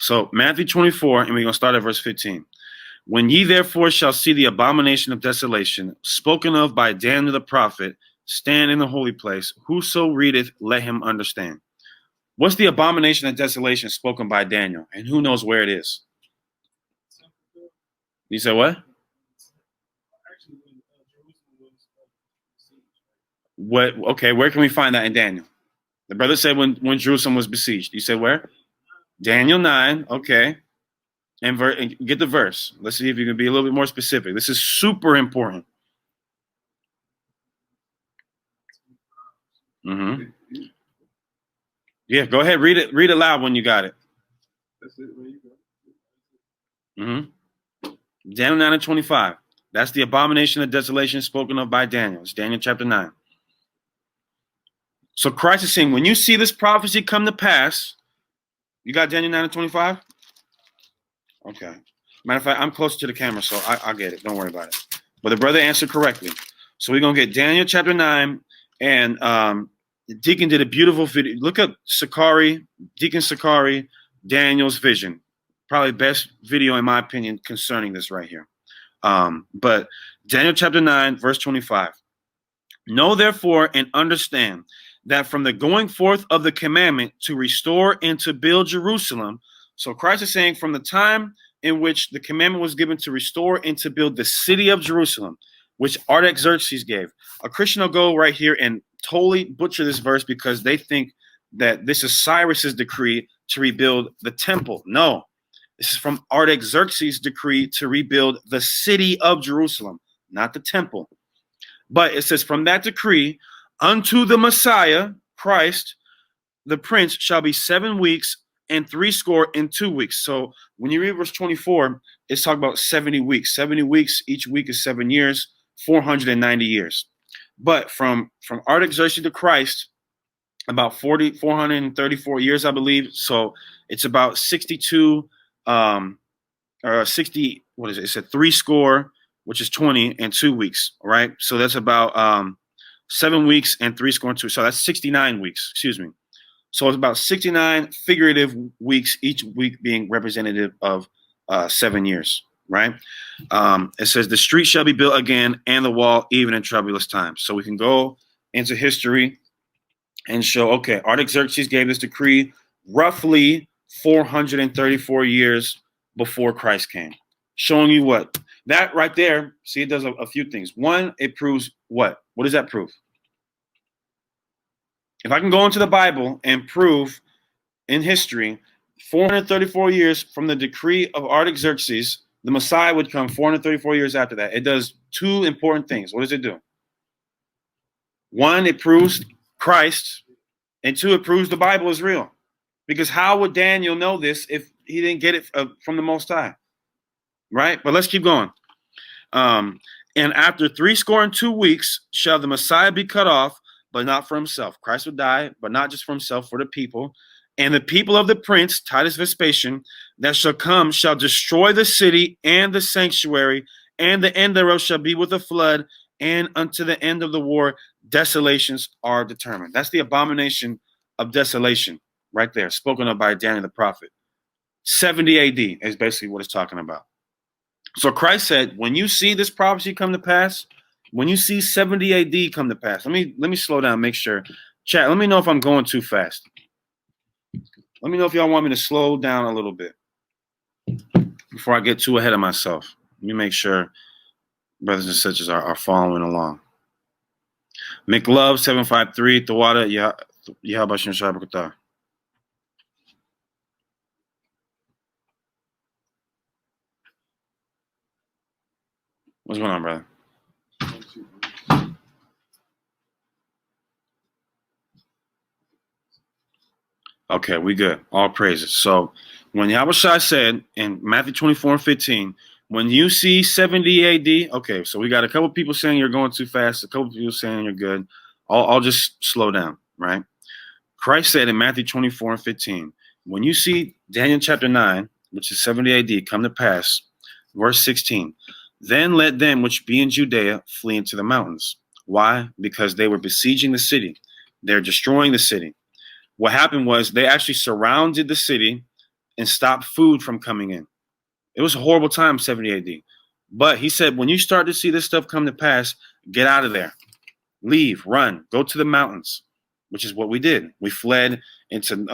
So Matthew 24, and we're going to start at verse 15. When ye therefore shall see the abomination of desolation, spoken of by Daniel the prophet, stand in the holy place, whoso readeth, let him understand. What's the abomination of desolation spoken by Daniel? And who knows where it is? You said what? What? Okay, where can we find that in Daniel? The brother said when Jerusalem was besieged. You said where? Daniel 9. Okay. And get the verse. Let's see if you can be a little bit more specific. This is super important. Mm-hmm. Yeah, go ahead. Read it. Read it loud when you got it. That's it. Mm-hmm. Daniel 9 and 25. That's the abomination of desolation spoken of by Daniel. It's Daniel chapter 9. So Christ is saying, when you see this prophecy come to pass, you got Daniel 9 and 25? Okay. Matter of fact, I'm closer to the camera, so I'll get it. Don't worry about it. But the brother answered correctly. So we're going to get Daniel chapter 9, and Deacon did a beautiful video. Look up Deacon Sakari, Daniel's vision. Probably best video, in my opinion, concerning this right here. But Daniel chapter 9, verse 25. Know therefore and understand that from the going forth of the commandment to restore and to build Jerusalem. So Christ is saying from the time in which the commandment was given to restore and to build the city of Jerusalem, which Artaxerxes gave. A Christian will go right here and totally butcher this verse because they think that this is Cyrus's decree to rebuild the temple. No, this is from Artaxerxes' decree to rebuild the city of Jerusalem, not the temple. But it says, from that decree unto the Messiah, Christ, the Prince, shall be 7 weeks and 62 weeks. So when you read verse 24, it's talking about 70 weeks. 70 weeks, each week is 7 years, 490 years. But from Artaxerxes to Christ, about 434 years, I believe. So it's about 62, or 60, what is it? It's a 60, which is 20 and 2 weeks, right? So that's about 7 weeks and 62. So that's 69 weeks, excuse me. So it's about 69 figurative weeks, each week being representative of 7 years, right? It says the street shall be built again and the wall even in troublous times. So we can go into history and show, okay, Artaxerxes gave this decree roughly 434 years before Christ came. Showing you what? That right there, see, it does a few things. One, it proves what? What does that prove? If I can go into the Bible and prove in history 434 years from the decree of Artaxerxes, the Messiah would come 434 years after that. It does two important things. What does it do? One, it proves Christ, and two, it proves the Bible is real. Because how would Daniel know this if he didn't get it from the Most High? Right? But let's keep going. And after 62 weeks shall the Messiah be cut off, but not for himself. Christ would die, but not just for himself, for the people. And the people of the prince, Titus Vespasian, that shall come shall destroy the city and the sanctuary, and the end thereof shall be with a flood, and unto the end of the war, desolations are determined. That's the abomination of desolation right there, spoken of by Daniel the prophet. 70 AD is basically what it's talking about. So Christ said, when you see this prophecy come to pass, when you see 70 AD come to pass, let me slow down, make sure. Chat, let me know if I'm going too fast. Let me know if y'all want me to slow down a little bit before I get too ahead of myself. Let me make sure brothers and sisters are following along. McLove 753, Tawada Yahabashin Shabakata. What's going on, brother? Okay, we good. All praises. So when Yahushua said in Matthew 24 and 15, when you see 70 AD, okay, so we got a couple people saying you're going too fast, a couple people saying you're good. I'll just slow down, right? Christ said in Matthew 24 and 15, when you see Daniel chapter 9, which is 70 AD, come to pass, verse 16, then let them which be in Judea flee into the mountains. Why? Because they were besieging the city. They're destroying the city. What happened was they actually surrounded the city and stop food from coming in. It was a horrible time, 70 AD. But he said, when you start to see this stuff come to pass, get out of there. Leave, run, go to the mountains, which is what we did. We fled into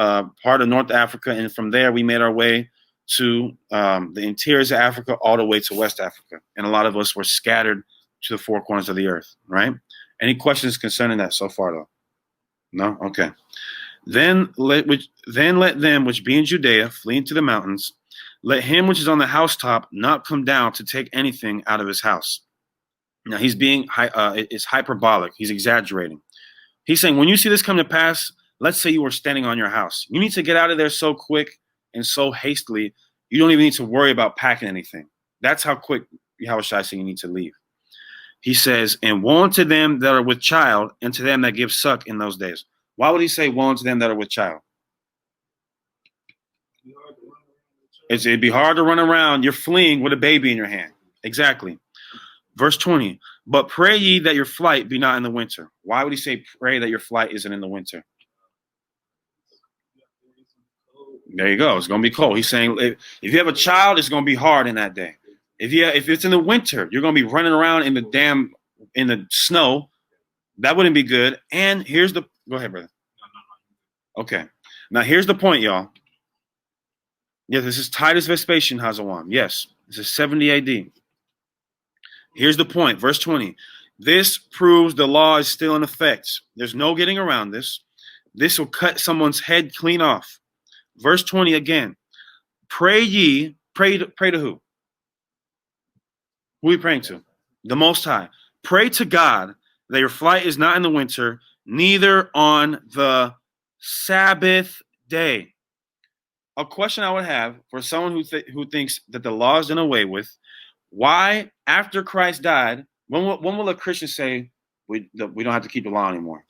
part of North Africa, and from there we made our way to the interiors of Africa all the way to West Africa. And a lot of us were scattered to the four corners of the earth, right? Any questions concerning that so far, though? No? Okay. Then let them which be in Judea flee into the mountains. Let him which is on the housetop not come down to take anything out of his house. Now he's being it's hyperbolic. He's exaggerating. He's saying when you see this come to pass, let's say you were standing on your house. You need to get out of there so quick and so hastily, you don't even need to worry about packing anything. That's how quick Yahushua said you need to leave. He says, and woe unto them that are with child, and to them that give suck in those days. Why would he say woe unto them that are with child? It'd be hard to run around. You're fleeing with a baby in your hand. Exactly. Verse 20. But pray ye that your flight be not in the winter. Why would he say pray that your flight isn't in the winter? There you go. It's going to be cold. He's saying if you have a child, it's going to be hard in that day. If it's in the winter, you're going to be running around in the snow. That wouldn't be good. And here's the go ahead, brother. Okay. Now here's the point, y'all. Yes, this is Titus Vespasian Hazawam. Yes, this is 70 AD. Here's the point, verse 20. This proves the law is still in effect. There's no getting around this. This will cut someone's head clean off. Verse 20 again. Pray ye, pray to who? Who are we praying to? The Most High. Pray to God that your flight is not in the winter, neither on the Sabbath day. A question I would have for someone who thinks that the law is done away with, why, after Christ died, when will a Christian say we don't have to keep the law anymore?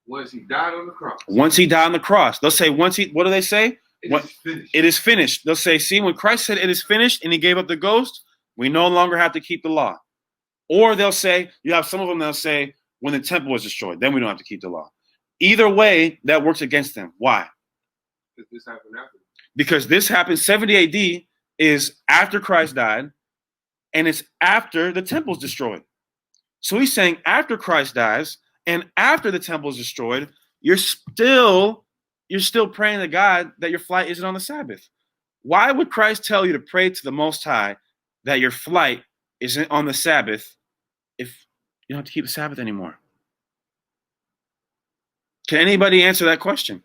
Once he died on the cross. Once he died on the cross. They'll say, what do they say? Is finished. It is finished. They'll say, see, when Christ said it is finished and he gave up the ghost, we no longer have to keep the law. Or they'll say, you have some of them, they'll say, when the temple was destroyed, then we don't have to keep the law. Either way, that works against them. Why? This happened after. Because this happened 70 AD is after Christ died, and it's after the temple's destroyed. So he's saying after Christ dies and after the temple is destroyed, you're still praying to God that your flight isn't on the Sabbath. Why would Christ tell you to pray to the Most High that your flight isn't on the Sabbath if you don't have to keep the Sabbath anymore? Can anybody answer that question?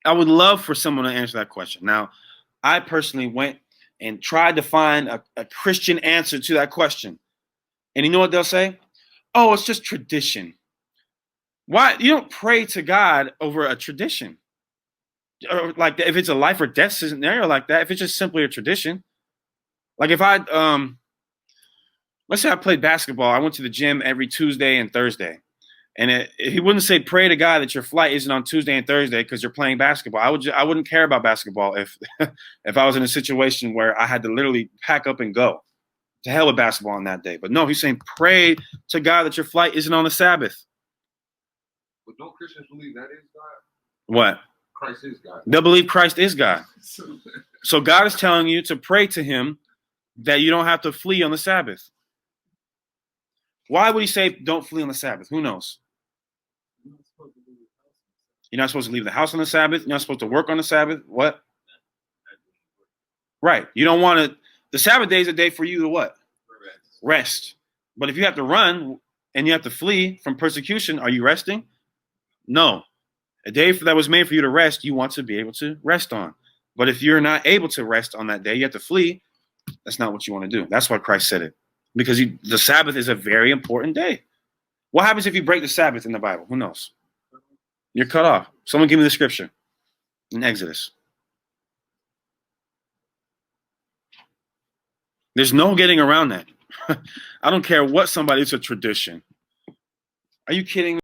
I would love for someone to answer that question. Now, I personally went and tried to find a Christian answer to that question. And you know what they'll say? Oh, it's just tradition. Why? You don't pray to God over a tradition. Or like if it's a life or death scenario like that, if it's just simply a tradition. Like if let's say I played basketball, I went to the gym every Tuesday and Thursday. And he wouldn't say pray to God that your flight isn't on Tuesday and Thursday because you're playing basketball. I wouldn't care about basketball if if I was in a situation where I had to literally pack up and go. To hell with basketball on that day. But no, he's saying pray to God that your flight isn't on the Sabbath. But don't Christians believe that is God? What? Christ is God. They'll believe Christ is God. So God is telling you to pray to him that you don't have to flee on the Sabbath. Why would he say don't flee on the Sabbath? Who knows? You're not supposed to leave the house on the Sabbath. You're not supposed to work on the Sabbath. What? Right. You don't want to. The Sabbath day is a day for you to what? Rest. But if you have to run and you have to flee from persecution, are you resting? No. A day that was made for you to rest, you want to be able to rest on. But if you're not able to rest on that day, you have to flee. That's not what you want to do. That's why Christ said it. Because the Sabbath is a very important day. What happens if you break the Sabbath in the Bible? Who knows? You're cut off. Someone give me the scripture in Exodus. There's no getting around that. I don't care what it's a tradition. Are you kidding me?